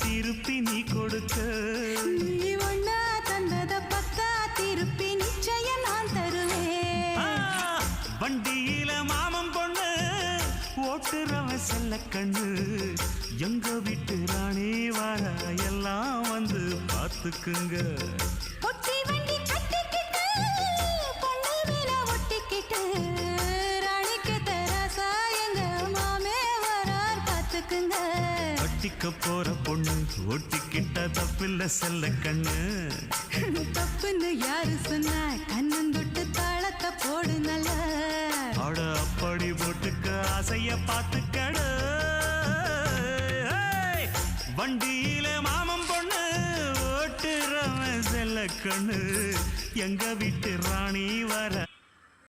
திருப்பி நீ கொடுக்க நீ ஒண்ணா தந்தத பக்கா திருப்பி நிச்சயம் நான் தருவேன் வண்டியில மாமன் பொண்ணு ஓட்டுறவ செல்ல கண்ணு எங்க வீட்டு ராணி வர எல்லாம் வந்து பார்த்துக்குங்க ஒட்டி வண்டி கட்டிக்கிட்டு பொண்ணு மேல ஒட்டிக்கிட்டு ராணிக்கு தராசா எங்க மாமே வரார் பார்த்துக்குங்க ஒட்டிக்க போற பொண்ணு ஒட்டிக்கிட்ட தப்பில்ல செல்ல கண்ணு தப்புன்னு யாரு சொன்னா கண்ணந்தொட்டு தாளத்தை போடு நல்ல அட அப்படி போட்டுக்க ஆசைய பார்த்துக்கட வண்டியில மாமன் பொண்ணு ஓட்டுறவன் செல்ல கண்ணு எங்க வீட்டு ராணி வர